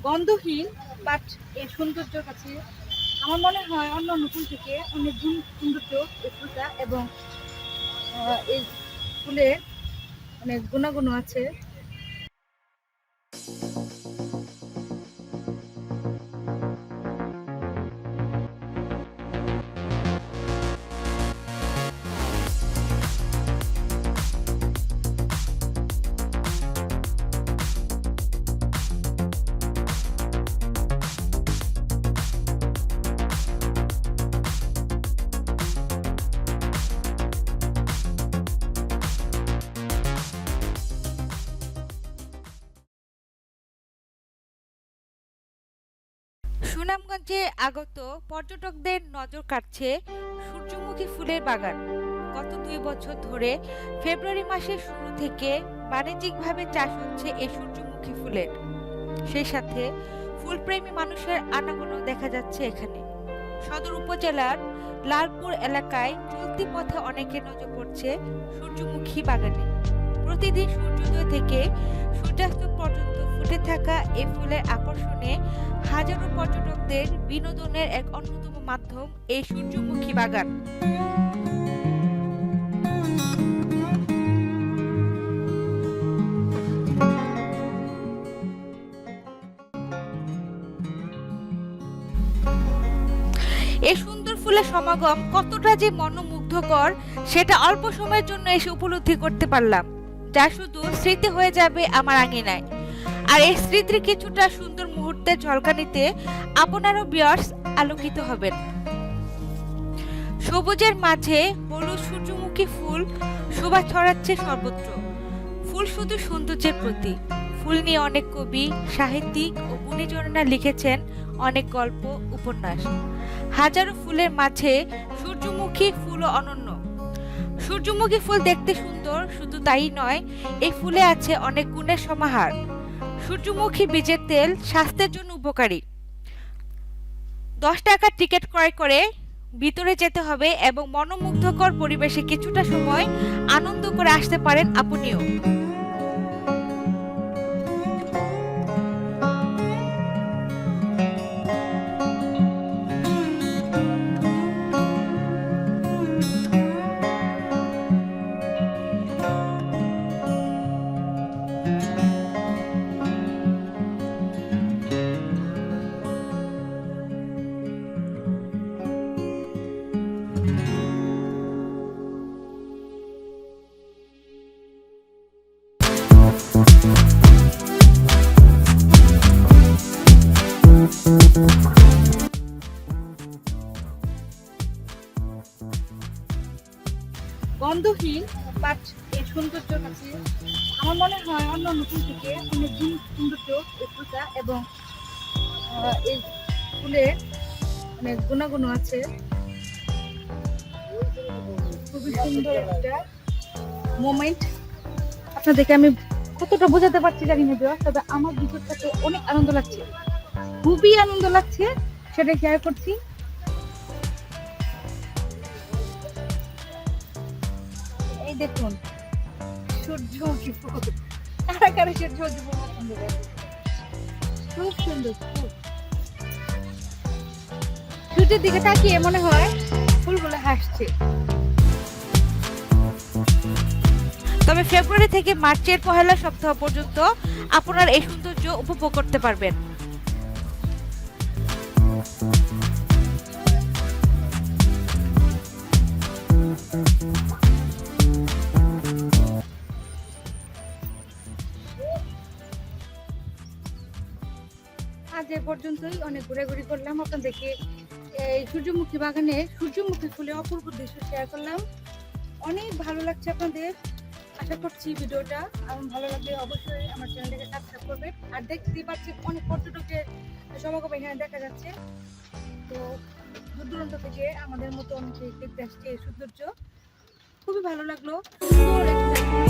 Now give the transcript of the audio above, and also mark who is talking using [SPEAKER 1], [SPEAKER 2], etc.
[SPEAKER 1] গন্ধহীন, বাট এর সৌন্দর্যের কাছে আমার মনে হয় অন্য ফুল থেকে অনেক গুণ সৌন্দর্য এই ফুলটা, এবং এই ফুলের অনেক গুণাগুণ আছে।
[SPEAKER 2] সুনামগঞ্জে আগত পর্যটকদের নজর কাড়ছে সূর্যমুখী ফুলের বাগান। গত ২ বছর ধরে ফেব্রুয়ারি মাসের শুরু থেকে বাণিজ্যিকভাবে চাষ হচ্ছে এই সূর্যমুখী ফুলের। সেই সাথে ফুলপ্রেমী মানুষের আনাগোনা দেখা যাচ্ছে এখানে। সদর উপজেলার লালপুর এলাকায় চলতি পথে অনেকের নজর পড়ছে সূর্যমুখী বাগানে। প্রতিদিন সূর্যোদয় থেকে সূর্যাস্ত পর্যন্ত ফুটে থাকা এই ফুলের আকর্ষণে হাজারো পর্যটকদের বিনোদনের এক অন্যতম মাধ্যম এই সূর্যমুখী বাগান। এই সুন্দর ফুলের সমাগম কতটা যে মনোমুগ্ধকর সেটা অল্প সময়ের জন্য এসে উপলব্ধি করতে পারলাম, যা শুধু স্মৃতি হয়ে যাবে আমার আঙিনায়। আর এই স্মৃতির কিছুটা সুন্দর মুহূর্তের ঝলকানিতে আপনারও ভিউয়ার্স আলোকিত হবেন। সবুজের মাঝে হলুদ সূর্যমুখী ফুল শোভা ছড়াচ্ছে সর্বত্র। ফুল শুধু সৌন্দর্যের প্রতীক। ফুল নিয়ে অনেক কবি, সাহিত্যিক ও গুণীজনেরা লিখেছেন অনেক গল্প, উপন্যাস। হাজারো ফুলের মাঝে সূর্যমুখী ফুলও অনন্য। সূর্যমুখী ফুল দেখতে সুন্দর, শুধু তাই নয়, এই ফুলে আছে অনেক গুণের সমাহার। সূর্যমুখী বীজের তেল স্বাস্থ্যের জন্য উপকারী। ১০ টাকার টিকিট ক্রয় করে ভিতরে যেতে হবে এবং মনোমুগ্ধকর পরিবেশে কিছুটা সময় আনন্দ করে আসতে পারেন আপনিও।
[SPEAKER 1] গন্ধহীন, বাট এর সৌন্দর্যের কাছে আমার মনে হয় অন্য ফুল থেকে অনেক গুণ সৌন্দর্য এই ফুলটা, এবং এই ফুলের অনেক গুণাগুণ আছে। খুবই সুন্দর একটা মোমেন্ট। আপনাদেরকে আমি কতটা বোঝাতে পারছি জানি না, তবে আমার ভিতরটাতে অনেক আনন্দ লাগছে, খুবই আনন্দ লাগছে, সেটা শেয়ার করছি। এই দেখুন সূর্যমুখী ফুল, কারা কারা সূর্যমুখী ফুল পছন্দ করে? খুব সুন্দর ফুল। সূর্যের দিকে তাকিয়ে মনে হয় ফুলগুলো হাসছে।
[SPEAKER 2] তবে ফেব্রুয়ারি থেকে মার্চের পহেলা সপ্তাহ পর্যন্ত আপনারা এই সৌন্দর্য উপভোগ করতে পারবেন।
[SPEAKER 1] আজ এ পর্যন্তই, অনেক ঘোরাঘুরি করলাম, আপনাদেরকে এই সূর্যমুখী বাগানে সূর্যমুখী ফুলে অপূর্ব দৃশ্য শেয়ার করলাম। অনেক ভালো লাগছে আপনাদের, আশা করছি ভিডিওটা আমার ভালো লাগলে অবশ্যই আমার চ্যানেলটাকে সাবস্ক্রাইব করবেন। আর দেখতেই পাচ্ছি অনেক পর্যটকের সমাগম এখানে দেখা যাচ্ছে। তো দূর দূরান্ত থেকে আমাদের মতো অনেকে দেখতে আসছে এই সৌন্দর্য, খুবই ভালো লাগলো। সুন্দর একটা